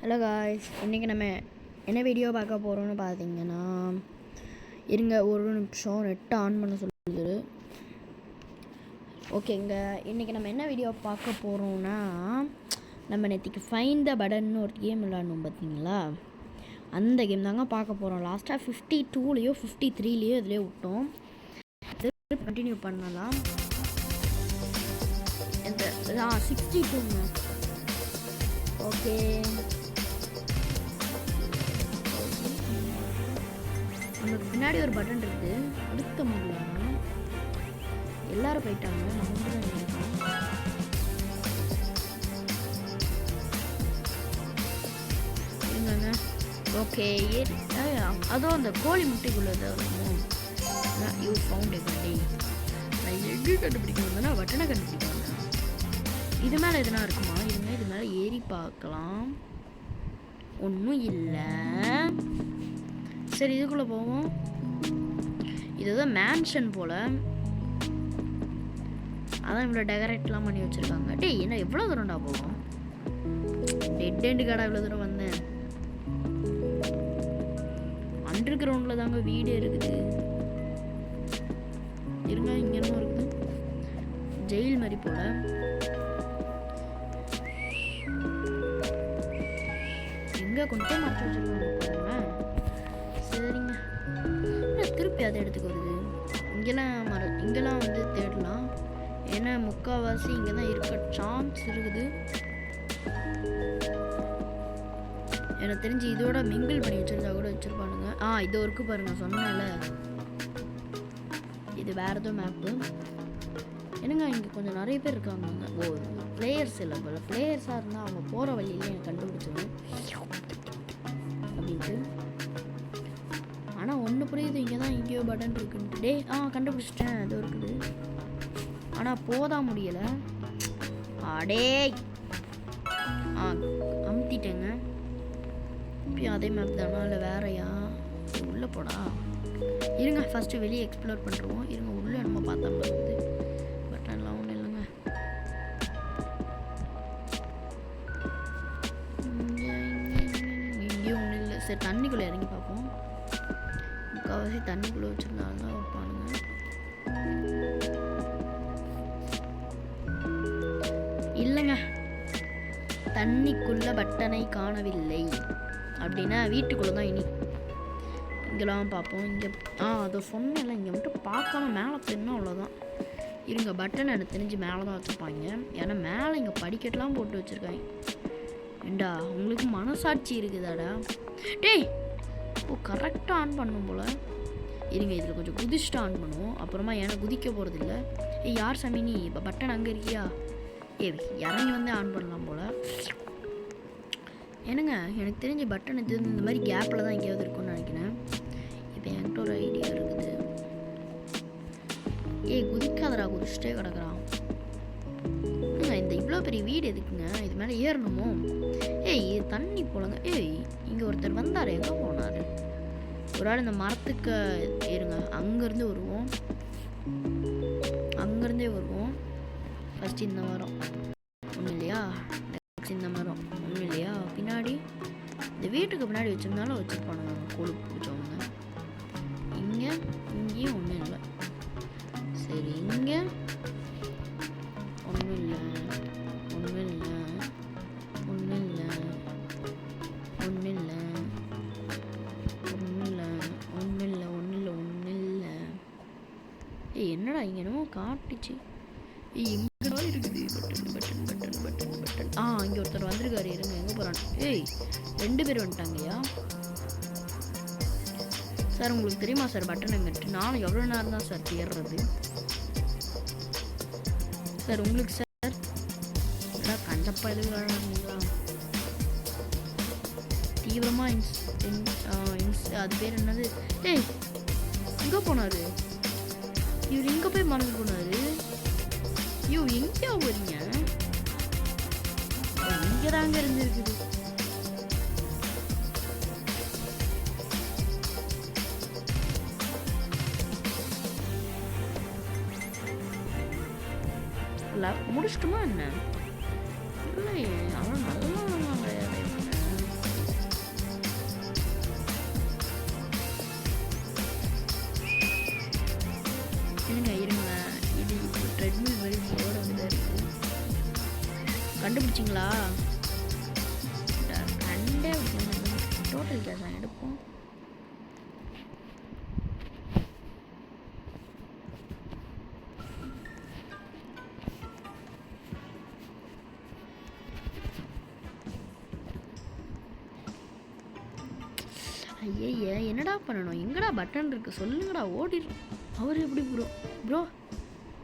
Hello guys, இன்றைக்கி நம்ம என்ன வீடியோ பார்க்க போகிறோம்னு பார்த்தீங்கன்னா, இருங்க ஒரு நிமிஷம் நெட்டை ஆன் பண்ண சொல்லுது. ஓகேங்க, இன்றைக்கி நம்ம என்ன வீடியோ பார்க்க போகிறோம்னா, நம்ம நேற்றுக்கு ஃபைண்ட் த பட்டன்னு ஒரு கேம் விளாடணும் பார்த்தீங்களா, அந்த கேம் தாங்க பார்க்க போகிறோம். லாஸ்ட்டாக 52லேயோ 53லேயோ இதுலேயே விட்டோம். இது கண்டினியூ பண்ணலாம். இந்த 62ங்க. ஓகே, நமக்கு பின்னாடி ஒரு பட்டன் இருக்குது, அழுத்த முடியல. எல்லாரும் போயிட்டாங்க, நம்ம தான் நினைக்கிறோம். என்னங்க ஓகே, அதுவும் அந்த கோழி முட்டைக்குள்ளே யூ ஃபவுண்ட் எங்கடி நான் எங்கே கண்டுபிடிக்கணும்னா பட்டனை கண்டுபிடிக்கணும். இது மேலே எதுனா இருக்குமா? இது மேலே ஏறி பார்க்கலாம். ஒன்றும் இல்லை. சரி, இதுக்குள்ளே போவோம். இதுதான் மேன்ஷன் போல். அதான் இவ்வளோ டெக்கரேட்லாம் பண்ணி வச்சுருக்காங்க. டேய், என்ன எவ்வளோ தூரம்டா போகும்? டெட் எண்டு காடா இவ்வளோ தூரம் வந்தேன். அண்டர் கிரவுண்டில் தாங்க வீடு இருக்குது. இருங்க, இங்கே என்ன இருக்குது? ஜெயில் மாதிரி போல. எங்கே கொண்டு போய் மறைச்சி வச்சுருக்காங்க பாருங்க. சரிங்க, திருப்பி அதை எடுத்துக்கு வருது. இங்கெல்லாம் வந்து தேடலாம். ஏன்னா முக்கால்வாசி இங்கே தான் இருக்க சான்ஸ் இருக்குது. எனக்கு தெரிஞ்சு இதோட மிங்கிள் பண்ணி வச்சிருந்தா கூட வச்சுருப்பானுங்க. இது ஒர்க்கு பாருங்க, சொன்னேன்ல. இது வேறு ஏதோ மேப்பு. என்னங்க இங்கே கொஞ்சம் நிறைய பேர் இருக்காங்க. ஓ, பிளேயர்ஸ் இல்லை போல. பிளேயர்ஸாக இருந்தால் அவங்க போகிற வழியிலே எனக்கு கண்டுபிடிச்சிடும் அப்படின்ட்டு. ஆனால் ஒன்று புரியுது, இங்கே தான் எங்கேயோ பட்டன் இருக்குன்ட்டு. டே கண்டுபிடிச்சிட்டேன், அது இருக்குது. ஆனால் போதா முடியலை. அடே அமுத்திட்டேங்க. இப்பயும் அதே மேப் தானா இல்லை வேறையா? உள்ளே போடா. இருங்க, ஃபஸ்ட்டு வெளியே எக்ஸ்ப்ளோர் பண்ணுறோம். இருங்க, உள்ளே நம்ம பார்த்தா இருக்குது. பட்டன்லாம் ஒன்றும் இல்லைங்க. இங்கேயும் ஒன்றும் இல்லை. சரி, தண்ணிக்குள்ளே இறங்கி பார்ப்போம். முக்கால்வாசி தண்ணிக்குள்ளே வச்சுருந்தாலும் வைப்பானுங்க. இல்லைங்க, தண்ணிக்குள்ளே பட்டனை காணவில்லை. அப்படின்னா வீட்டுக்குள்ளே தான். இனி இங்கெல்லாம் பார்ப்போம். இங்கே அதை சொன்னேன்ல, இங்கே மட்டும் பார்க்காம மேலே போயிருந்தா அவ்வளோதான். இருங்க, பட்டன் எனக்கு தெரிஞ்சு மேலே தான் வச்சுருப்பாங்க. ஏன்னா மேலே இங்கே படிக்கட்டெலாம் போட்டு வச்சுருக்காங்க. ஏண்டா, உங்களுக்கு மனசாட்சி இருக்குதாடா? டேய், கரெக்டாக ஆன் பண்ணும் போல். இருங்க, இதில் கொஞ்சம் குதிச்சுட்டு ஆன் பண்ணுவோம். அப்புறமா ஏன்னா குதிக்க போகிறது இல்லை. யார் சமினி, இப்போ பட்டன் அங்கே இருக்கியா? இறங்கி வந்து ஆன் பண்ணலாம் போல். என்னங்க, எனக்கு தெரிஞ்ச பட்டன் இது இந்த மாதிரி கேப்பில் தான் எங்கேயாவது இருக்கும்னு நினைக்கிறேன். இப்போ என்கிட்ட ஒரு ஐடியா இருக்குது. குதிக்காதடா, குதிச்சுட்டே கிடக்குறான். இந்த இவ்வளோ பெரிய வீடு எதுக்குங்க? இது மேலே ஏறணுமோ? தண்ணி போலங்க. இங்கே ஒருத்தர் வந்தார், எங்கே போனார்? ஒரு ஆள் இந்த மரத்துக்கு ஏறுங்க. அங்கேருந்து வருவோம். அங்கேருந்தே வருவோம். ஃபஸ்ட்டு இந்த மரம் ஒன்றும் இல்லையா? நெக்ஸ்ட் இந்த மரம் ஒன்றும் இல்லையா? பின்னாடி இந்த வீட்டுக்கு பின்னாடி வச்சுருந்தாலும் வச்சுருப்பானுங்க கொழுப்பு பிடிச்சவங்க. இங்கேயும் ஒன்றும் இல்லை. சரி, இங்கே ஒன்றும் இல்லை. ஒன்றும் இல்லை. ஒன்றும் இல்லை. ஒன்றும் இல்லை. ஒன்றும் இல்லை. ஒன்றும் இல்லை. ஒன்றும் இல்லை. ஒன்றும் இல்லை. என்னடா இங்கே என்னமோ காட்டுச்சு. இங்கே இருக்குது. Button button button button button. இங்கே ஒருத்தர் வந்திருக்காரு. இருங்க, எங்கே போகிறான்? 2 பேர் வந்துட்டாங்கய்யா. சார், உங்களுக்கு தெரியுமா சார் பட்டன் எங்கிட்டு? நானும் எவ்வளோ நேரம் தான் சார் தேடுறது சார் உங்களுக்கு? சார் கஞ்சப்பா எழுதுங்களா? தீவிரமாக அது பேர் என்னது? எங்கே போனார் இவர்? எங்கே போய் மறந்து போனார்? எங்கேயா போறீங்க? இங்கே தாங்க இருந்துருக்குது. முடிச்சிட்டுமா என்ன? இல்லையே, அவன் நல்லா கிடையாது. கண்டுபிடிச்சிங்களா? கண்டே டோட்டல் கேஷ் எடுப்போம். ஐயா என்னடா பண்ணணும்? எங்கடா பட்டன் இருக்கு சொல்லுங்கடா, ஓடிடும். அவர் எப்படி ப்ரோ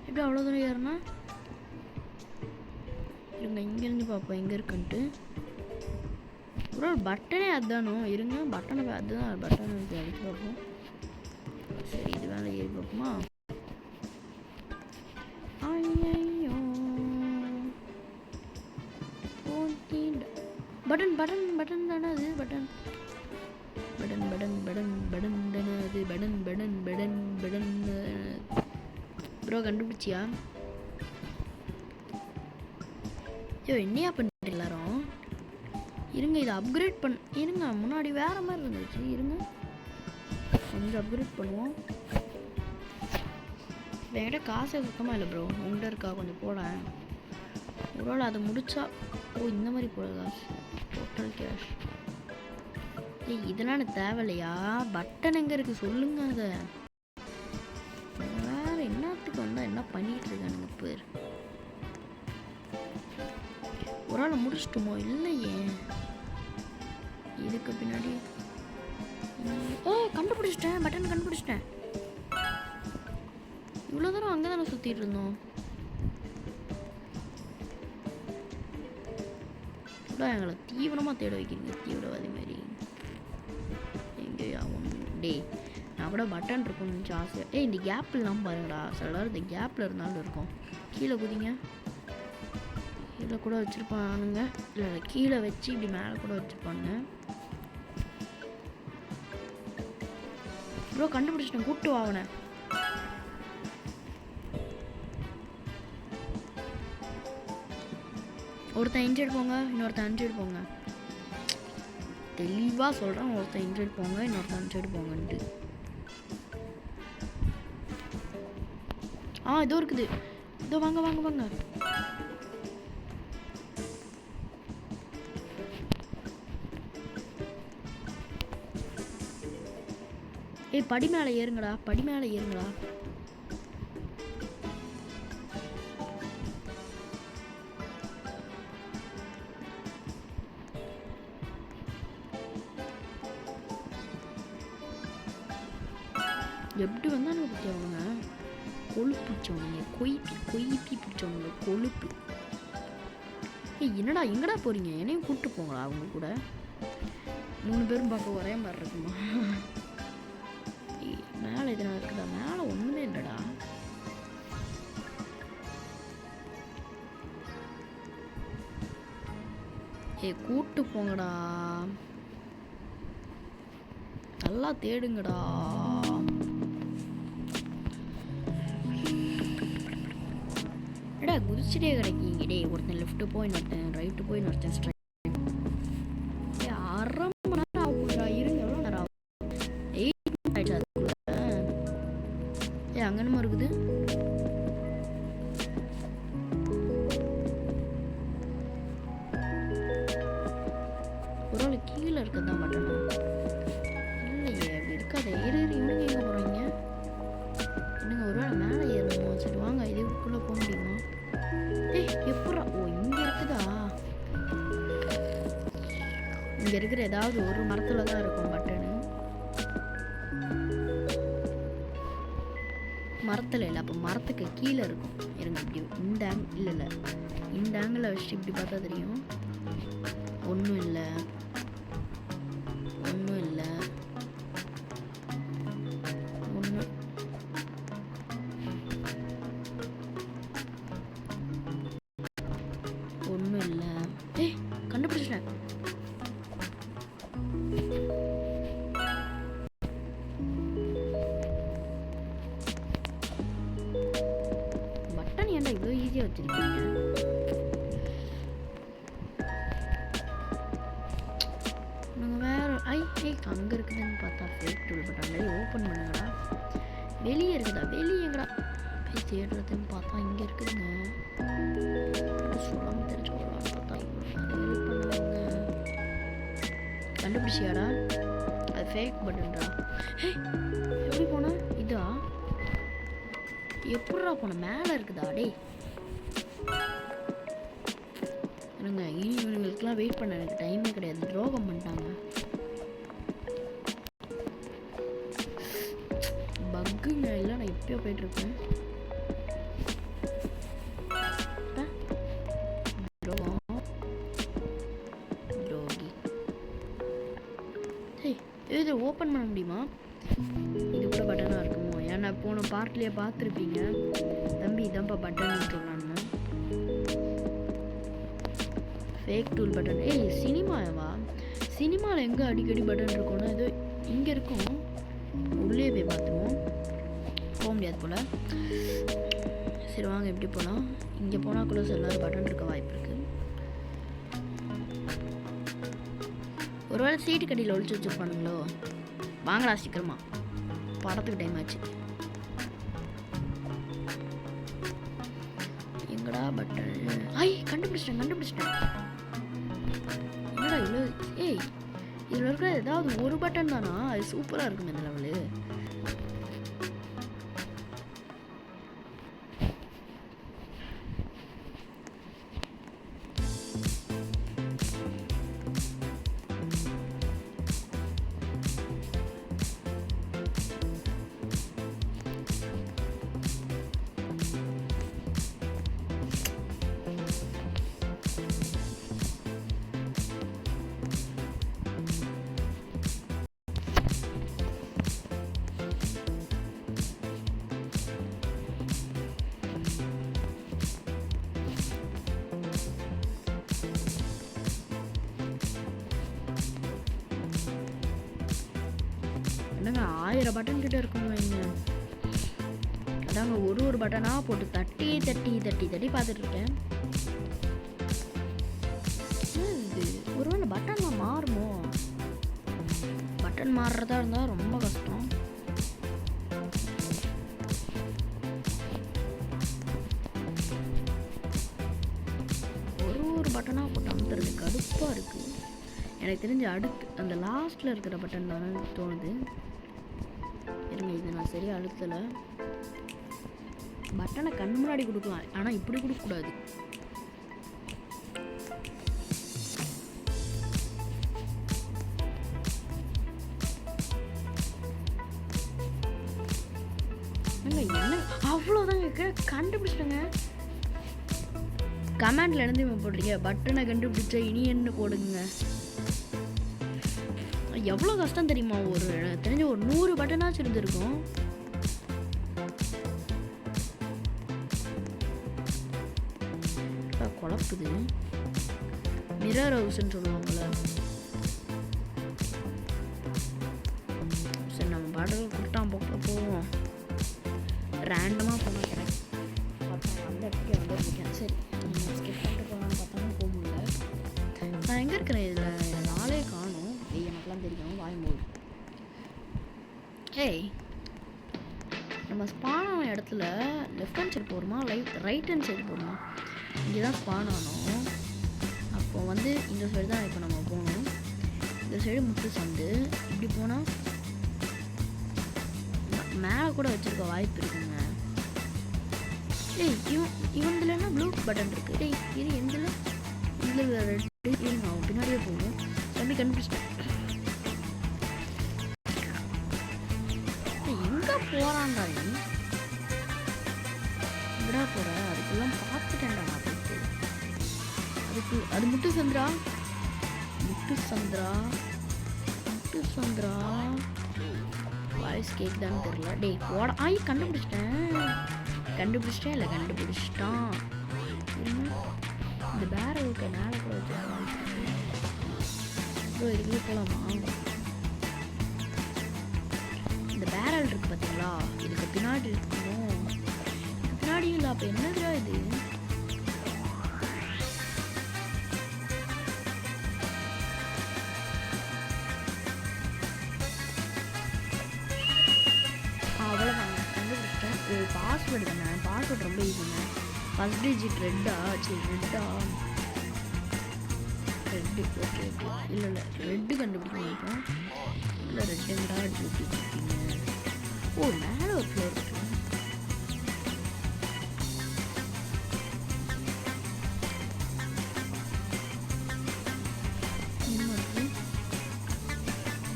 எப்படி அவ்வளோ தூரம் ஏறுனா? இருங்க இங்கேருந்து பார்ப்போம் எங்கே இருக்குன்ட்டு. ப்ரோ பட்டனே அதுதானோ, இருங்க பட்டனை அதுதான் பட்டன் அடிச்சு பார்ப்போம். சரி இது வேலை ஏறி பார்ப்போமா? ஐயோ பட்டன் பட்டன் பட்டன் தானே அது, button button button button button தானே அது, button button button button. Bro கண்டுபிடிச்சியா? ஐயோ என்னையா பண்ணிட்டு எல்லாரும்? இருங்க இதை அப்கிரேட் இருங்க, முன்னாடி வேற மாதிரி இருந்துச்சு. இருங்க கொஞ்சம் அப்கிரேட் பண்ணுவோம். என்கிட்ட காசே சுத்தமாக இல்லை ப்ரோ, உங்கள்கிட்ட இருக்கா? கொஞ்சம் போடேன். ஒருவேளை அதை முடிச்சா இந்த மாதிரி போட காசு. Total cash. இதெல்லாம் எனக்கு தேவையில்லையா? பட்டன் எங்கே இருக்குது சொல்லுங்க. அதை வேறு என்னத்துக்கு வந்தால் என்ன பண்ணிகிட்டு இருக்கானுங்க பேர்? ஒரு ஆள் முடிச்சிட்டுமோ? இல்லையே, இதுக்கு பின்னாடி கண்டுபிடிச்சிட்டேன். பட்டன் கண்டுபிடிச்சிட்டேன். இவ்வளோ தூரம் அங்கே தானே சுற்றிட்டு இருந்தோம். எங்களை தீவிரமாக தேட வைக்கிறீங்க, தீவிரவாதி மாதிரி. எங்கேயா டே நான் கூட பட்டன் இருக்கும்னு ஆசை. இந்த கேப் இல்லாமல் பாருங்கடா, சில நேரம் இந்த கேப்பில் இருந்தாலும் இருக்கும். கீழே குதிங்க. கீழே கூட வச்சுருப்பானுங்க, இல்லை கீழே வச்சு இப்படி மேலே கூட வச்சுருப்பானுங்க. ப்ரோ கண்டுபிடிச்சிட்டேன், கூப்பிட்டு வாங்கினேன். ஒருத்தன் இன்ஜெட் போங்க, இன்னொருத்தன் அன்ஜெட் போங்க. தெளிவாக சொல்கிறேன், ஒருத்தன் இன்ஜெட் போங்க, இன்னொருத்தன் அன்ஜெட் போங்கன்ட்டு. இதோ இருக்குது, இதோ வாங்க வாங்க வாங்க. படி மேலே ஏறுங்கடா, படி மேலே ஏறுங்கடா. எப்படி வந்தானு பற்றி அவங்க கொழுப்பு பிடிச்சவங்க, கொய்ப்பி பிடிச்சவங்க கொழுப்பு. என்னடா எங்கடா போகிறீங்க? என்னையும் கூப்பிட்டு போங்களா அவங்க கூட. 3 பேரும் பார்க்க ஒரே மாதிரி இருக்குமா? மேலே எதுனா இருக்குதா? மேலே ஒன்றுமே இல்லைடா. கூப்பிட்டு போங்கடா, நல்லா தேடுங்கடா. குதிச்சுட்டே கிடைக்கீங்க. டே ஒருத்தன் லெஃப்ட்டு போய் இன்னொருத்தன் ரைட்டு போய் இன்னொருத்தன் ஸ்ட்ரைட். 1/2 மணி நேரம் ஆகும்டா. இருங்க எவ்வளோ நேரம் ஆகும்? 8 ஆயிடுச்சு அதுக்குள்ள. அங்கே என்னமோ இருக்குது. ஒரு ஆள் கீழே இருக்கதான் மாட்டேன். இல்லையே அப்படி இருக்காது. இவனுங்க எங்கே போகிறாங்க? என்னங்க ஒரு வேளை மேலே ஏறணுமா? சரி வாங்க, இதுக்குள்ளே போக முடியுமா? எப்படா? இங்கே இருக்குதா? இங்கே இருக்கிற ஏதாவது ஒரு மரத்தில் தான் இருக்கும் பட்டனு. மரத்தில் இல்லை, அப்போ மரத்துக்கு கீழே இருக்கும். இருங்க இப்படி இந்த இல்லை இந்த ஆங்கிளில் வச்சுட்டு இப்படி பார்த்தா தெரியும். ஒன்றும் இல்லை, ஒன்றும் இல்லை, ஒன்றும் ஒன்றும் இல்லை. கண்டுபிடிச்சிட்டேன். பட்டன் ஏன்டா இவ்வளோ ஈஸியாக வச்சுருக்கீங்க? அங்கே இருக்குதுன்னு பார்த்தா ஃபேக் டூல் பட்டாங்க. ஓப்பன் பண்ணுங்கடா. வெளியே இருக்குதா? வெளியேங்கடா போய் தேடுறதுன்னு பார்த்தா இங்கே இருக்குதுங்க. சொல்லாமல் தெரிஞ்சு பார்த்தா கண்டுபிடிச்சியாடா? அது ஃபேக் பட்டன்டா. எப்படி போனா? இதா எப்படா போன? மேலே இருக்குதா? டேய் இருங்க, இவங்களுக்குலாம் வெயிட் பண்ண எனக்கு டைமே கிடையாது. துரோகம் பண்ணிட்டாங்க. பக்குங்க இல்லை, நான் எப்பயோ போயிட்டுருக்கேன். இது ஓப்பன் பண்ண முடியுமா? இது கூட பட்டனாக இருக்குமோ? ஏன்னா போன பார்ட்லேயே பார்த்துருப்பீங்க. தம்பி இதான்ப்பா பட்டன் சொன்னான்னு. Fake tool button. சினிமாவா? சினிமாவில் எங்கே அடிக்கடி பட்டன் இருக்கும்னா இது இங்கே இருக்கும். உள்ளே போய் பார்த்துருவோம். போக முடியாது போல். சரி வாங்க, எப்படி போனால்? இங்கே போனால் கூட எல்லாரும் பட்டன் இருக்க வாய்ப்பு இருக்குது. ஒருவேளை சீட்டு கடியில் ஒழிச்சு வச்சுருப்பானுங்களோ? வாங்கடா சீக்கிரமா, படத்துக்கு டைம் ஆச்சு. எங்கடா பட்டன்? கண்டுபிடிச்சிட்டேன். என்னடா இவ்வளோ? இதில் இருக்கிற ஏதாவது ஒரு பட்டன் தானா? அது சூப்பராக இருக்குங்க இந்த லெவலு. என்னங்க 1000 பட்டன் கிட்ட இருக்குங்க இங்க. அதாங்க ஒரு பட்டனாக போட்டு தட்டி பார்த்துட்டு இருக்கேன். இது ஒருவேளை பட்டன்லாம் மாறுமோ? பட்டன் மாறுறதா இருந்தால் ரொம்ப கஷ்டம். ஒரு பட்டனாக போட்டு அமுத்துறது கடுப்பாக இருக்குது. எனக்கு தெரிஞ்ச அடுத்து அந்த லாஸ்ட்டில் இருக்கிற பட்டன் தான் தோணுது. இருங்க, இதை நான் சரியாக அழுத்தலை. பட்டனை கண் முன்னாடி கொடுக்கலாம், ஆனால் இப்படி கொடுக்கக்கூடாது. என்ன அவ்வளோதாங்க, கண்டுபிடிச்சிட்டேங்க. கமெண்ட்ல இருந்து போடுறீங்க பட்டனை கண்டுபிடிச்ச இனி என்ன போடுங்க. எவ்வளோ கஷ்டம் தெரியுமா? தெரிஞ்ச ஒரு 100 பட்டனாச்சும் இருந்திருக்கும். குழப்புது. மிரர் ஹவுஸ்ன்னு சொல்லுவாங்கள்ல. சரி நம்ம பாடல் கொடுத்தான் போவோம். ரேண்டமாக போனால் கிடைக்கும். பார்த்தா அந்த இடத்துக்கு வந்துருக்கேன். சரி ஸ்கிப் பண்ணிட்டு போகலான்னு பார்த்தாலும் போக முடியல. நான் எங்கே இருக்கிறேன்? இதில் நாளே காணும். எனக்குலாம் தெரியும். வாய்மொழி. நம்ம ஸ்பான் ஆன இடத்துல லெஃப்ட் ஹேண்ட் சைடு போகிறோமா ரைட் ஹேண்ட் சைடு போகிறோமா? இங்கே தான் ஸ்பான் ஆனோம். அப்போது இந்த சைடு தான் இப்போ நம்ம போகணும். இந்த சைடு முட்டு சந்து. இப்படி போனால் மேலே கூட வச்சுருக்க வாய்ப்பு இருக்குங்க. இவன்ல என்ன ப்ளூ பட்டன் இருக்குது? இது இதில் ரெட். இருங்க, அவன் பின்னாடியே போகணும். தம்பி கண்டுபிடிச்சிட்டேன். எங்கே போகிறான்டா நீ? எங்கடா போகிற? அதுக்கெல்லாம் பார்த்துட்டேன்டா நான் போயிட்டு. அது முட்டு சந்திரா வாய்ஸ் கேட்குதான்னு தெரியல. போட கண்டுபிடிச்சிட்டேன் இல்லை கண்டுபிடிச்சிட்டான். இந்த பேரலுக்கு மேலே கூட இதுக்கு போகலாமா? இந்த பேரல் இருக்கு பார்த்தீங்களா? இதுக்கு பின்னாடி இருக்குமோ? பின்னாடியும் இல்லை. அப்போ என்னதுடா இது? அவ்வளோதாங்க, கண்டுபிடிச்சிட்டேன். இது பாஸ்வேர்டு தானே? பாஸ்வேர்டு ரொம்ப ஈஸிங்க. ஃபர்ஸ்ட் டிஜிட் ரெட்டா ரெட்டு. Okay okay. இல்லை ரெட்டு கண்டுபிடிக்க மாட்டோம். இல்லை ரெட்டுங்கடா அடிச்சு விட்டுருக்கீங்க. ஓ மேலே ஒரு ஃப்ளோர் இருக்கு.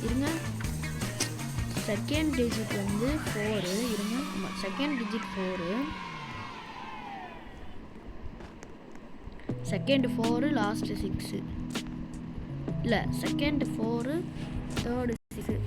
இருங்க, செகண்ட் டிஜிட் வந்து 4. இருங்க, செகண்ட் டிஜிட் 4, செகண்ட் 4, லாஸ்ட் 6. இல்லை செகண்ட் 4, தேர்டு 6.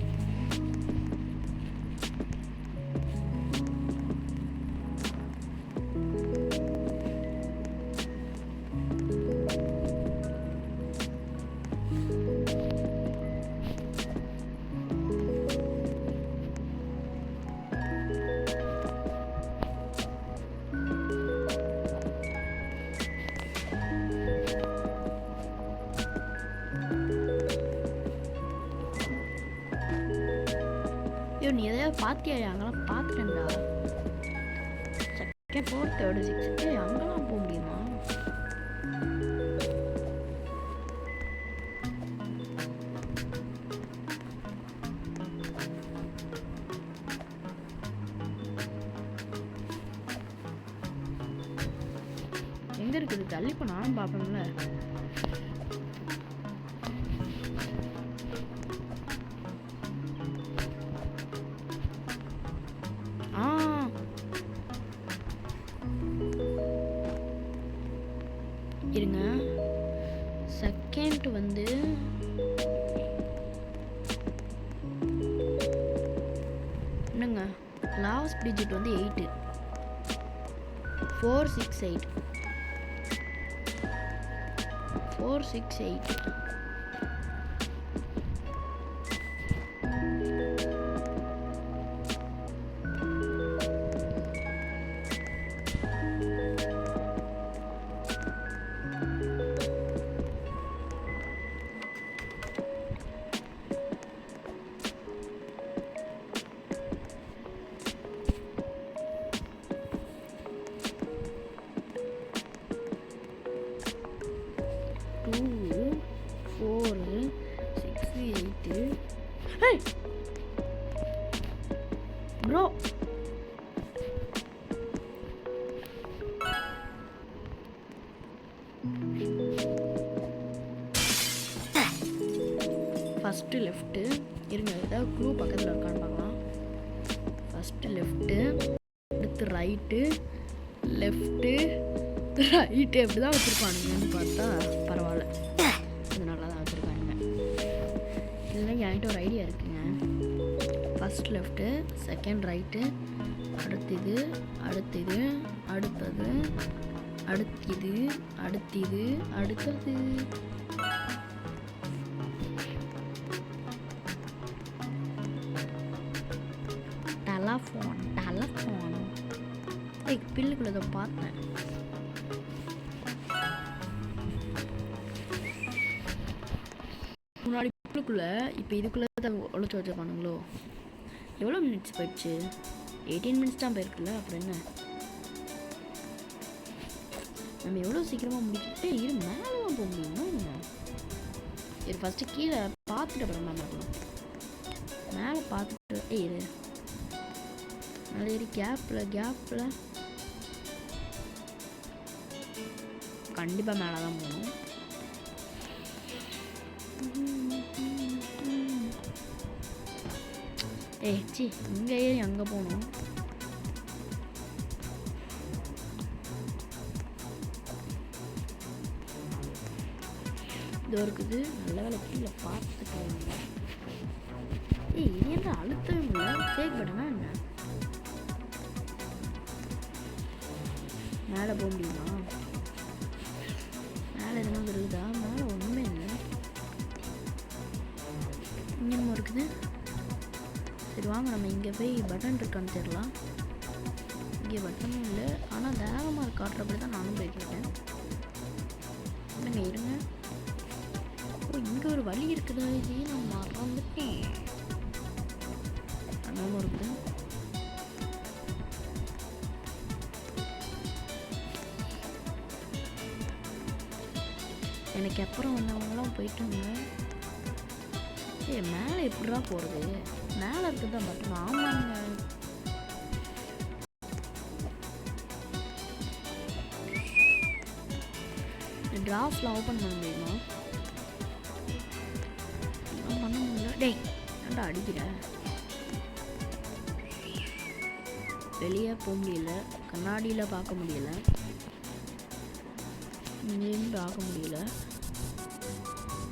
நீ எதையாவது பார்த்தியா? அங்கெல்லாம் பார்த்துட்டேன்டா. Second 4, third 6. அங்கெல்லாம் போக முடியுமா? எங்க இருக்குது? தள்ளிப்போ நானும் பார்ப்பேன்ல. இருங்க, செகண்ட் வந்து என்னங்க லாஸ்ட் டிஜிட் வந்து 8. 4 6 8. 4 6 8. Bro, first left. இருங்க, ஏதாவது க்ளூ பக்கத்தில் இருக்கான்னு பார்க்கலாம். ஃபஸ்ட்டு லெஃப்ட்டு, அடுத்து ரைட்டு, லெஃப்ட்டு, ரைட்டு. எப்படி தான் வச்சுருப்பானுங்கன்னு பார்த்தா பரவாயில்ல, அது நல்லா தான் வச்சுருக்கானுங்க. இல்லை என்கிட்ட ஒரு ஐடியா இருக்குங்க. ஃபஸ்ட் லெஃப்ட்டு, செகண்ட் ரைட்டு, அடுத்தது, அடுத்தது, அடுத்தது, அடுத்தது, அடுத்தது, அடுத்தது. டெலஃபோன் பில்லுக்குள்ள இதை பார்த்தேன். முன்னாடி பில்லுக்குள்ள இப்போ இதுக்குள்ளே தான் ஒழிச்சு வச்சுருப்பானுங்களோ. எவ்வளோ மினிட்ஸ் போயிடுச்சு? 18 மினிட்ஸ் தான் போயிருக்குல்ல. அப்புறம் என்ன, நம்ம எவ்வளோ சீக்கிரமாக முடிச்சுட்டு இரு மேலே தான் போக முடியுமா என்ன? இது ஃபஸ்ட்டு கீழே பார்த்துட்டு அப்புறம் மேலே இருக்கணும். மேலே பார்த்துட்டு இரு, மேலே ஏறி கேப்பில் கண்டிப்பாக மேலே தான் போகணும். சி இங்கே ஏறி அங்கே போகணும். இது இருக்குது, நல்ல வேலை கீழே பார்த்துட்டு. இது என்ன அழுத்தவே முடியல? ஃபேக் பட்டனா என்ன? மேலே போக முடியுமா? மேலே எதுனா இருக்குதா? மேலே ஒன்றுமே இல்லை. இங்கே என்னமோ இருக்குது. சரி வாங்க, நம்ம இங்கே போய் பட்டன் இருக்கான்னு தெரியலாம். இங்கே பட்டனும் இல்லை, ஆனால் தேவமாக காட்டுறப்படி தான் நானும் போய்க்கிட்டேன். இல்லைங்க இருங்க. ஓ இங்கே ஒரு வழி இருக்குதா? இது நான் மறந்துட்டேன். அங்கே இருக்குது. எனக்கு அப்புறம் வந்தவங்களாம் போயிட்டாங்க. மேலே எப்படிடா போகிறது? மேலே இருக்குது தான் பட்டன். ஆமாங்க, டிராஃப்ட்லாம் ஓப்பன் பண்ண முடியுமா? பண்ண முடியல. டேய் ஏன்டா அடிக்கிற? வெளியே போக முடியல, கண்ணாடியில் பார்க்க முடியல, இங்கேயும் பார்க்க முடியல.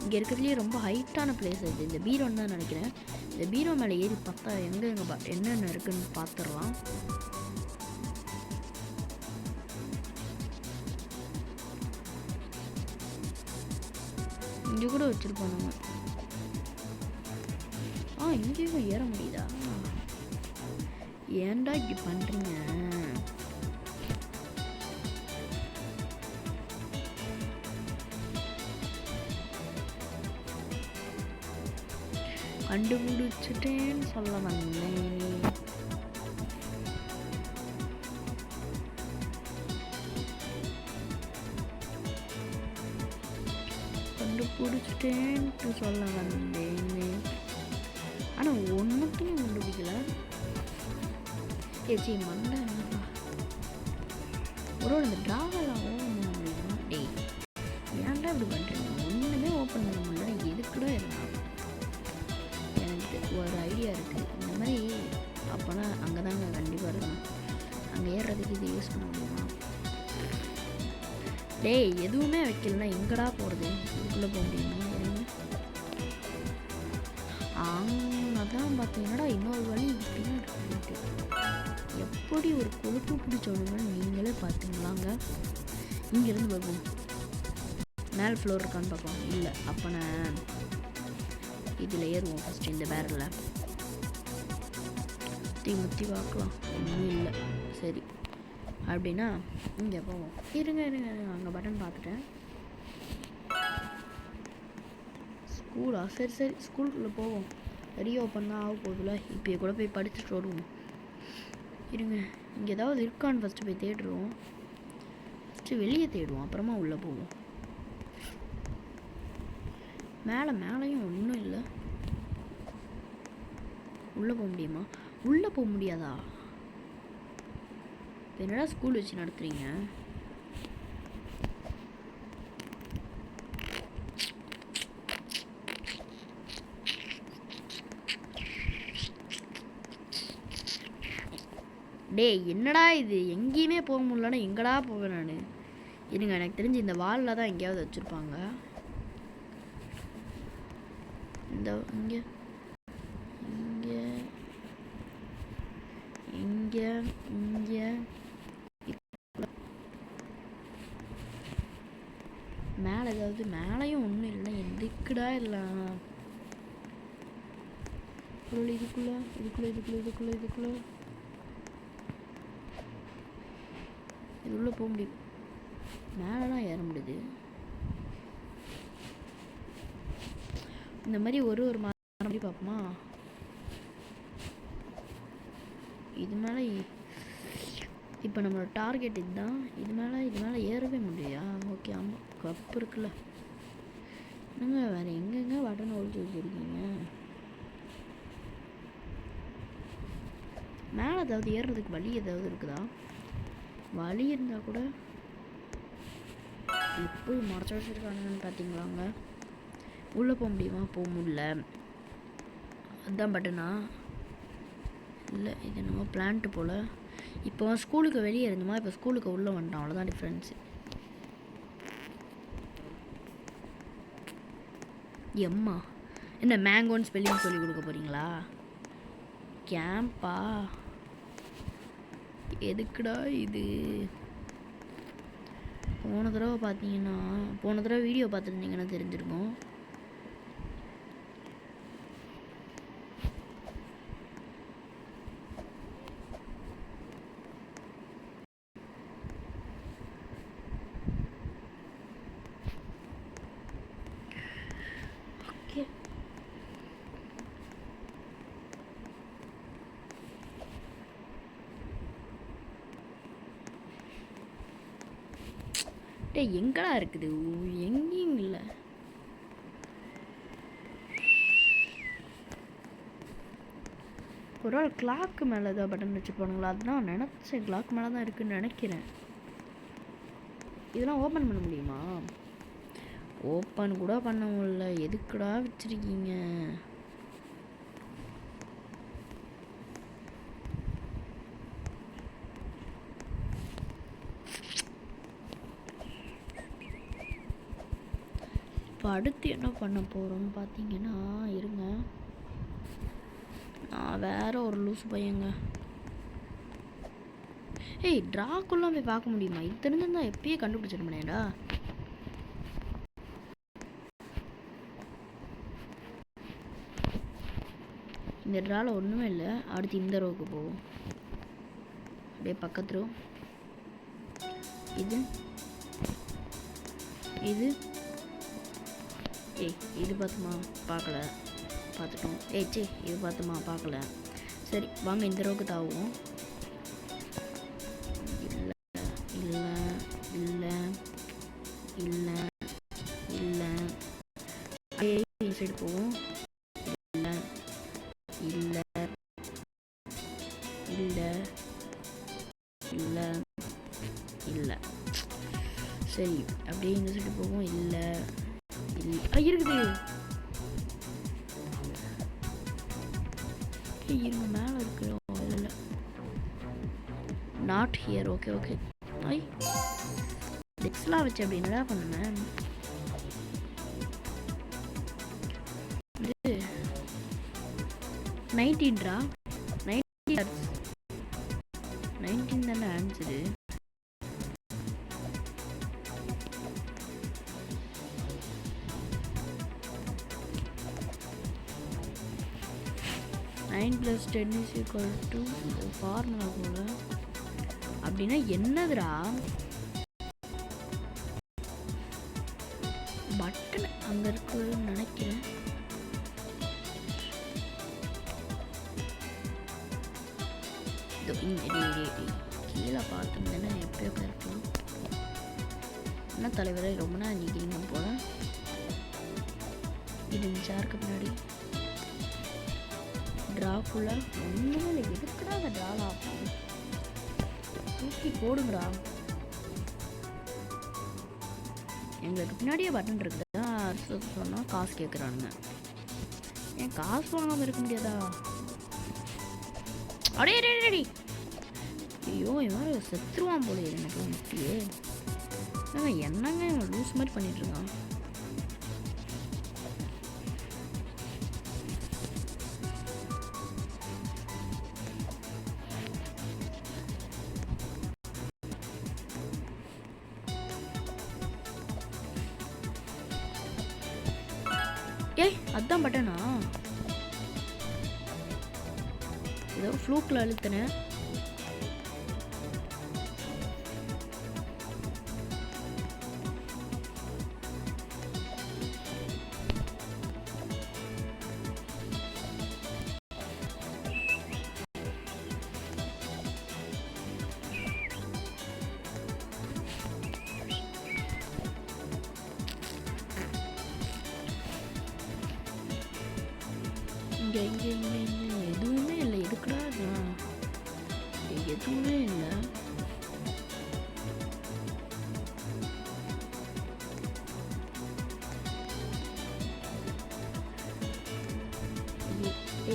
இங்கே இருக்கிறதுலேயே ரொம்ப ஹைட்டான பிளேஸ் இது. இந்த பீரோன்னு தான் நினைக்கிறேன். இந்த பீரோ மேலே ஏறி பார்த்தா எங்கே என்னென்ன இருக்குன்னு பார்த்துடலாம். இங்கே கூட வச்சுருப்போம் நம்ம. இங்கேயும் ஏற முடியுதா? ஏன்டா இப்படி பண்ணுறீங்க? கண்டுபிடிச்சிட்டேன்னு சொல்ல வந்தேன். கண்டுபிடிச்சிட்டேன்ட்டு சொல்ல வந்தேன். ஆனால் ஒன்றுத்தையும் கண்டுபிடிக்கல. ஏச்சி மண்டை என்னப்பா ஒரு இந்த ட்ராவெல்லாம் ஓப்பன் பண்ண முடியுமா? டேய் ஏன்டா இப்படி பண்ணுறீங்க? ஒன்றுமே ஓப்பன் பண்ண முடியல. எதுக்குடா இருந்தா? எனக்கு ஒரு ஐடியா இருக்குது. இந்த மாதிரி அப்போனா அங்கே தாங்க கண்டிப்பாக இருக்கணும். அங்கே ஏறுறதுக்கு இது யூஸ் பண்ண முடியுமா? டேய் எதுவுமே வைக்கலன்னா எங்கடா போகிறது? இதுக்குள்ளே போக முடியுமா? அதான் பார்த்தீங்கன்னா இன்னொரு வழி பின்னாடி இருக்கு. எப்படி ஒரு கொழுப்பு பிடிச்சவங்க நீங்களே பார்த்தீங்களாங்க. இங்கேருந்து வருவோம். மேல் ஃப்ளோர் இருக்கான்னு பார்ப்போம். இல்லை, அப்போ நான் இதில் ஏறுவோம் ஃபஸ்ட்டு. இந்த பேரலில் முத்தி பார்க்கலாம். ஒன்றும் இல்லை. சரி அப்படின்னா இங்கே போவோம். இருங்க அங்கே பட்டன் பார்த்துட்டேன். ஸ்கூலா? சரி ஸ்கூலுக்குள்ளே போவோம். ரீஓப்பன் தான் ஆக போகுதுல. இப்போயே கூட போய் படிச்சுட்டு வருவோம். இருங்க, இங்கே ஏதாவது இருக்கான்னு ஃபஸ்ட்டு போய் தேடுறோம். ஃபஸ்ட்டு வெளியே தேடுவோம், அப்புறமா உள்ளே போவோம். மேலேயும் ஒன்றும் இல்லை. உள்ளே போக முடியுமா? உள்ளே போக முடியாதா? என்னடா ஸ்கூல் வச்சு நடத்துறீங்க? டேய் என்னடா இது? எங்கேயுமே போக முடியலன்னா எங்கடா போவேன் நான்? இருங்க, எனக்கு தெரிஞ்சு இந்த வாலில் தான் எங்கேயாவது வச்சுருப்பாங்க. இந்த இங்கே இங்கே இங்கே இங்கே மேலே ஏதாவது? மேலேயும் ஒன்றும் இல்லை. எதுக்குடா இல்லை? இதுக்குள்ள இது உள்ளே போக முடியும். மேலெலாம் ஏற முடியுது. இந்த மாதிரி ஒரு மாதிரி பார்ப்போமா? இது மேலே இப்போ நம்மளோட டார்கெட் இதுதான். இது மேலே ஏறவே முடியா? ஓகே, ஆமாம், கப்பு இருக்குல்ல. என்னங்க வேறு எங்கெங்க பட்டன் ஒழிச்சு வச்சுருக்கீங்க? மேலே ஏதாவது ஏறுறதுக்கு வழி ஏதாவது இருக்குதா? வழி இருந்தால் கூட எப்படி மறைச்சி வச்சுருக்காங்கன்னு பார்த்தீங்களாங்க. உள்ளே போக முடியுமா? போக முடியல. அதுதான் பட்டனா? இல்லை, இது நம்ம பிளான்ட்டு போல். இப்போ ஸ்கூலுக்கு வெளியே இருந்தோமா, இப்போ ஸ்கூலுக்கு உள்ளே வந்துட்டோம். அவ்வளோதான் டிஃப்ரென்ஸு. எம்மா என்ன மேங்கோன்னு ஸ்பெல்லிங் சொல்லி கொடுக்க போகிறீங்களா? கேம்பா? எதுக்குடா இது? போன தடவை வீடியோ பார்த்துருந்தீங்கன்னா தெரிஞ்சிருக்கும். ஓகே, எங்கடா இருக்குது? எங்கேயும் இல்லை. ஒரு ஆள் கிளாக்கு மேலே ஏதாவது பட்டன் வச்சுருப்பானுங்களா? அதுதான் நினச்சேன், கிளாக் மேலே தான் இருக்குதுன்னு நினைக்கிறேன். இதெல்லாம் ஓப்பன் பண்ண முடியுமா? ஓப்பன் கூட பண்ண முடியல. எதுக்குடா வச்சுருக்கீங்க? இப்போ அடுத்து என்ன பண்ண போகிறோம்னு பார்த்தீங்கன்னா, இருங்க, நான் வேற ஒரு லூஸ் பையங்க. ஏய், ட்ராக்குள்ளே போய் பார்க்க முடியுமா? இது தெரிஞ்சிருந்தா எப்பயே கண்டுபிடிச்சிருமேடா. இந்த ட்ராவில் ஒன்றுமே இல்லை. அடுத்து இந்த ரோவுக்கு போவோம். அப்படியே பக்கத்து ரோ. இது இது ஏய், இது பார்த்துமா? பார்க்கல. பார்த்துட்டோம். சே, இது பார்த்துமா? பார்க்கல. சரி, வாங்க இந்த ரோவுக்கு தாவுவோம். இல்லை இல்லை இல்லை இல்லை இல்லை. இந்த சைடு போவோம். இல்லை இல்லை இல்லை இல்லை இல்லை. சரி, அப்படியே இந்த சைடு போவோம். இல்லை இருக்குது. இருங்க, மேலே இருக்கு. இல்லை, நாட் ஹியர். Okay okay. ஐ, டெக்ஸ்லாம் வச்சு அப்படி என்னடா பண்ணுவேன்? இது 19 தானே ஆன்சரு. (9 + 10 = ஃபார்முலா போல. அப்படின்னா என்னதுடா? பட்டன் அங்கே இருக்குன்னு நினைக்கிறேன். கீழே பார்த்துருந்தேன்னா எப்பயோ இருக்கலாம். என்ன தலைவரை ரொம்ப நேரம் நிற்கிறீங்க போல. இது சேருக்கு பின்னாடி ட்ராக்குள்ள ஒன்றுமே இல்லை. எதுக்குடா அந்த ட்ரால் ஆகும்? தூக்கி போடுங்கடா. எங்களுக்கு பின்னாடியே பட்டன் இருக்குது. சொன்னால் காசு கேட்குறானுங்க. ஏன் காசு வாங்காமல் இருக்க முடியாதா? அடே ரெடி. ஐயோ, இவன் செத்துருவான் போல. எனக்கு முட்டியே என்னங்க இவன் லூஸ் மாதிரி பண்ணிட்டு இருக்கான். ஏய், அதான் பட்டனா? ஏதோ ஃப்ளூக்கில் அழுத்தினேன். இங்கே எதுவுமே இல்லை. எதுக்குடா? எதுவுமே இல்லை.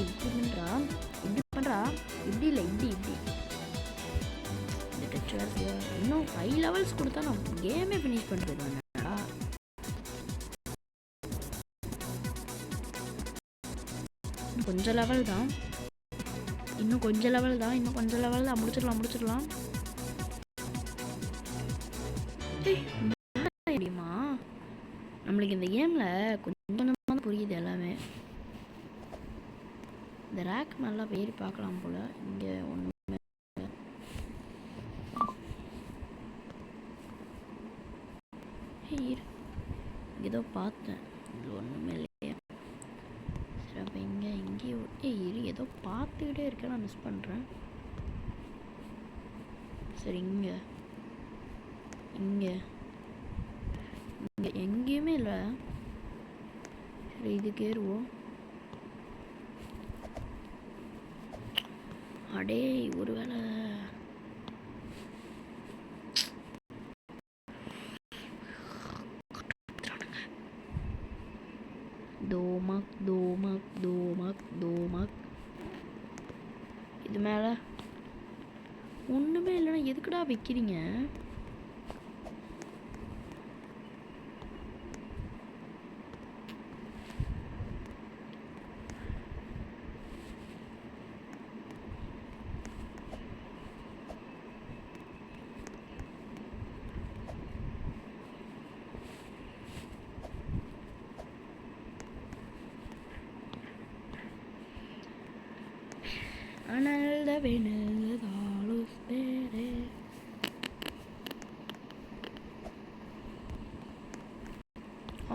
இப்படி பண்ணுறா, இப்படி பண்ணுறா. இப்படி இல்லை, இப்படி இந்த டச் வேறு. இன்னும் 5 லெவல்ஸ் கொடுத்தா நான் கேமே ஃபினிஷ் பண்ணுறது. கொஞ்சம் லெவல் தான். இன்னும் கொஞ்சம் லெவல் தான். முடிச்சிடலாம். முடியுமா? நம்மளுக்கு இந்த கேமில் கொஞ்சம் புரியுது எல்லாமே. இந்த ரேக் நல்லா ஏறி பார்க்கலாம் போல். இங்கே ஒன்றுமே ஏதோ பார்த்தேன். இதில் ஒன்றுமே இல்லை. சரி, அப்போ இரு, ஏதோ பார்த்துக்கிட்டே இருக்கேன். நான் மிஸ் பண்ணுறேன். சரி, இங்கே எங்கேயுமே இல்லை. சரி, இதுக்கு ஏறுவோம். அடே ஒருவேளை தோமக் தோமக் தோமக் தோமக். இது மேலே ஒன்றுமே இல்லைன்னா எதுக்குடா வைக்கிறீங்க? Anal da venel dalus pere.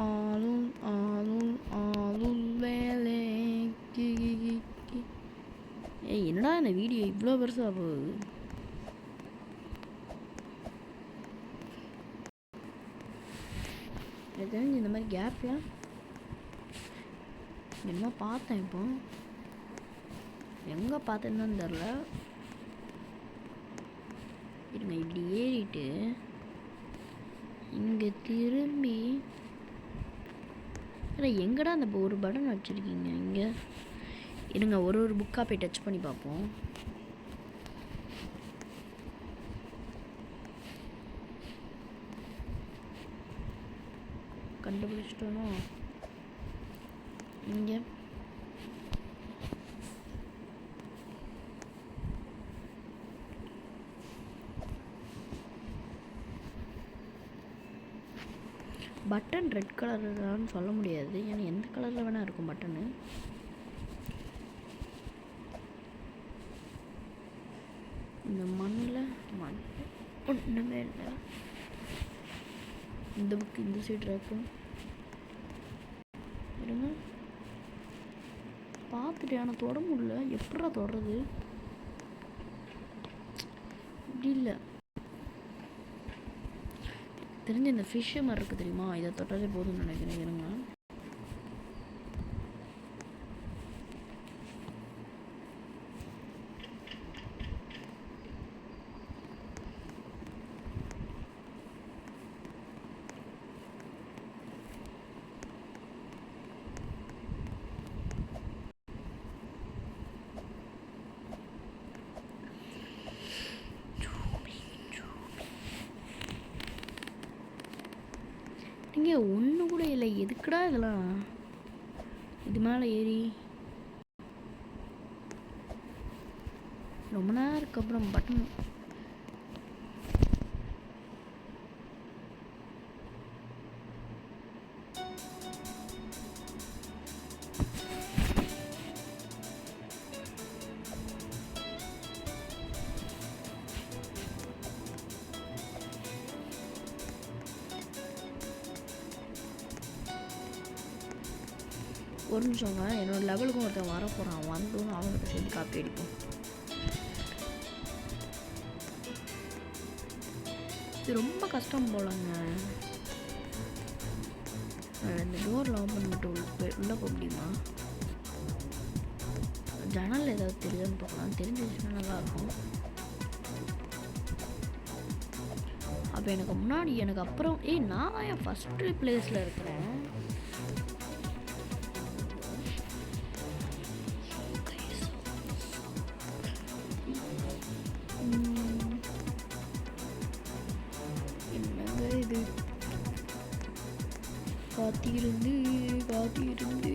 Alul vele ki. ஏய் என்னடா இந்த வீடியோ இவ்வளோ பெருசாக போகுது? எனக்கு தெரிஞ்சு இந்த மாதிரி கேப்லாம் என்னமோ பார்த்தேன். இப்போ எங்கே பார்த்தேன்னு தெரில. இருங்க இப்படி ஏறிட்டு இங்கே திரும்பி எங்கடா அந்த ஒரு பட்டன் வச்சுருக்கீங்க இங்கே? இருங்க ஒரு புக்காக போய் டச் பண்ணி பார்ப்போம். கண்டுபிடிச்சிட்டோனோ இங்கே பட்டன் ரெட் கலர்லான்னு சொல்ல முடியாது. ஏன்னா எந்த கலரில் வேணால் இருக்கும் பட்டனு. இந்த மண்ணில் ஒன்றுமே இல்லை. இந்த புக்கு இந்த சைடு இருக்கும். இருங்க பார்த்துட்டு ஆனால் தொட முடியல. எப்படா தொடறது? இப்படி இல்லை தெரிஞ்ச இந்த ஃபிஷ்ஷு மாதிரி இருக்குது தெரியுமா? இதை தொட்டாலே போதும்னு நினைக்கிறேன். இருங்க இங்கே ஒன்று கூட இல்லை. எதுக்குடா இதெல்லாம்? இது மேலே ஏறி ரொம்ப நேரத்துக்கு அப்புறம் பட்டன் ஒரு நிமிஷங்க. என்னோடய லெவலுக்கும் ஒருத்தன் வர போகிறான். வந்தோன்னு அவங்ககிட்ட சேர்ந்து காப்பி அடிப்போம். இது ரொம்ப கஷ்டம் போலங்க. இந்த டோரில் ஓப்பன் பண்ணிட்டு உள்ளே போக முடியுமா? ஜன்னல் ஏதாவது தெரியுதுன்னு பார்க்கலாம். தெரிஞ்சிச்சுன்னா நல்லாயிருக்கும். அப்போ எனக்கு முன்னாடி எனக்கு அப்புறம் நான் தான் என் ஃபஸ்ட்டு பிளேஸில் இருக்கிறேன். காத்திருந்து காத்திருந்து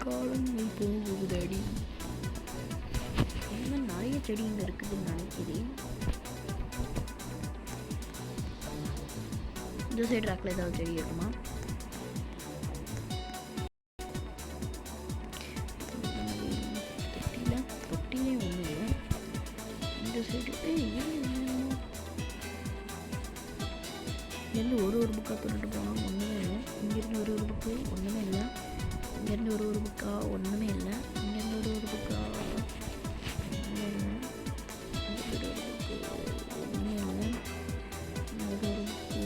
காலங்கள் போகுதடி. என்ன நிறைய செடி இங்கே இருக்குதுன்னு நினைக்கிறேன். இந்த சைடு ராக்கில் ஏதாவது செடி இருக்குமா? தொட்டிலே ஒன்றும் இல்லை. இந்த சைடு இங்கேருந்து ஒரு புக்காக தொட்டுட்டு போனால் ஒன்றுமே இல்லை. இங்கேருந்து ஒரு புக்கு ஒன்றுமே இல்லை. இங்கேருந்து ஒரு புக்கா ஒன்றுமே இல்லை. இங்கேருந்து ஒரு புக்கா ஒன்றுமே இல்லை. இங்கேருந்து ஒரு புக்கு ஒன்றுமே இல்லை. இங்கே ஒரு புக்கு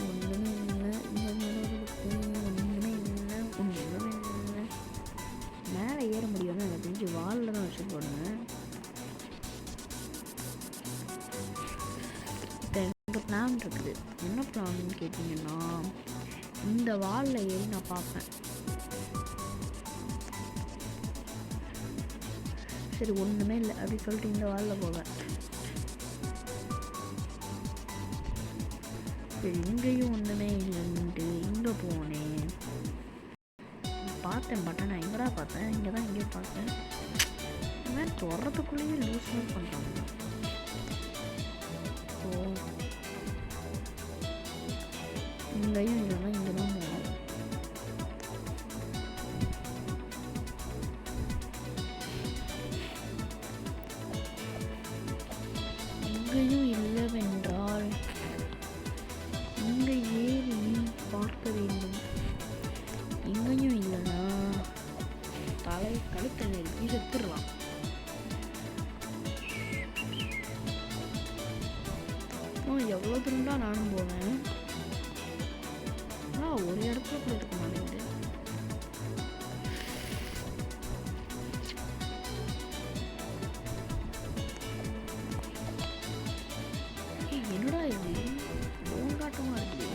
ஒன்றுமே இல்லை. இங்கே ஒரு புக்கு ஒன்றுமே இல்லை. ஒன்றுமே இல்லை. மேலே ஏற முடியும்னா எனக்கு தெரிஞ்சு வாலில் தான் வச்சு போடுங்க. பிளான் இருக்குது. என்ன பிளான்னு கேட்டிங்கன்னா, இந்த வாலில் ஏறி நான் பார்ப்பேன். சரி ஒன்றுமே இல்லை அப்படின்னு சொல்லிட்டு இந்த வாலில் போவேன். சரி இங்கேயும் ஒன்றுமே இல்லைன்ட்டு இங்கே போனேன். பார்த்தேன் பட்டனை எங்கடா பார்த்தேன், இங்கே தான் இங்கே பார்த்தேன். இந்த மாதிரி தொடரத்துக்குள்ளேயே லூஸ் மாதிரி பண்ணுறாங்க. ஸோ இங்கேயும் இல்லைன்னா இங்கே தான் போகணும். இங்கேயும் இல்லைவென்றால் இங்கே ஏறி பார்க்க வேண்டும். இங்கேயும் இல்லைன்னா தலை கழுத்தை நெருக்கி செத்துடலாம். எவ்வளோ தூரம்டா நானும் போவேன். ஒரு இடத்துல கூட இருக்க மாட்டேங்குது. என்னடா இது போங்காட்டமா இருக்குது.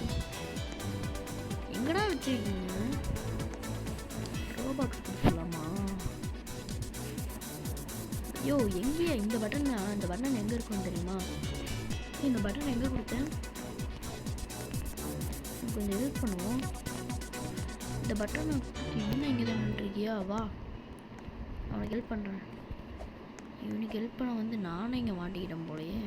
எங்கடா வச்சிருக்கீங்க? ரோபாக்ஸ் கொடுத்துடலாமா? ஐயோ எங்கேயா இந்த பட்டன்? இந்த பட்டன் எங்கே இருக்குன்னு தெரியுமா? இந்த பட்டன் எங்கே கொடுத்தேன்? கொஞ்சம் ஹெல்ப் பண்ணுவோம். இந்த பட்டனை என்ன இங்கே தான் பண்ணிருக்கியா? வா அவனுக்கு ஹெல்ப் பண்ணுறேன். இவனுக்கு ஹெல்ப் பண்ண வந்து நானும் இங்கே மாட்டிக்கிட்டேன் போலையே.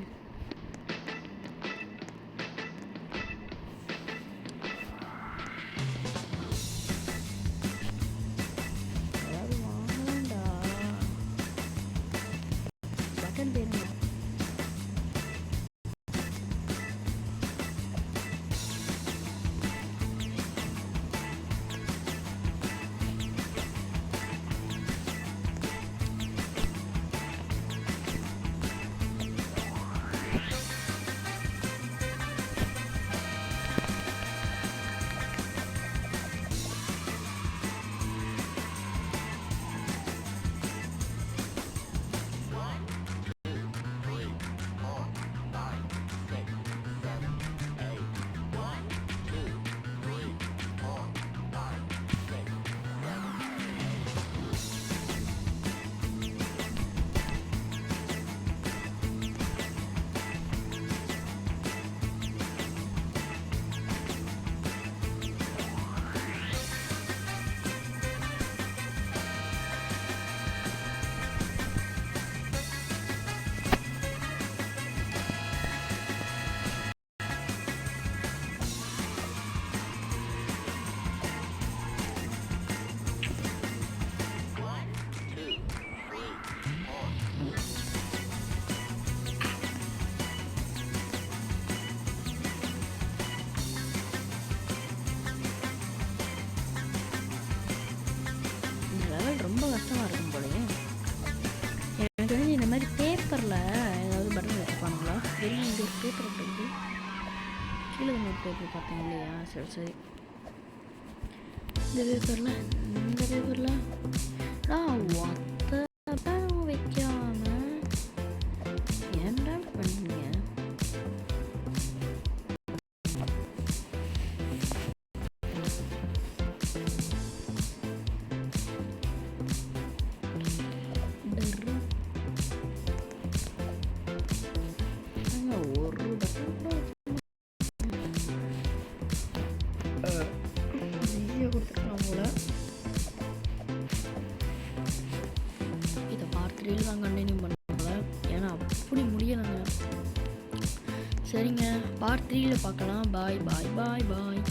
அதாவது வாங்கடா பட்டன் பேருங்க. ரொம்ப கஷ்டமாக இருக்கும் போலயே. எனக்கு தெரிஞ்சு இந்த மாதிரி பேப்பரில் ஏதாவது பட்டன் வச்சுப்பானுங்களா? வெறும் இந்த ஒரு பேப்பர் இருக்குது, கீழே ஒரு பேப்பர் பார்த்தீங்க இல்லையா? சரி சரி இந்த பேப்பரில் ஒத்த வைக்காம ஏன்டா பண்ணீங்க? கொடுத்துருக்கலாம் போல. இதை பார்த்துட்டு தான் கண்டினியூ பண்ணல, ஏன்னா அப்படி முடியலைங்க. சரிங்க, பார்ட் 3ல பார்க்கலாம். பாய் பாய் பாய் பாய்.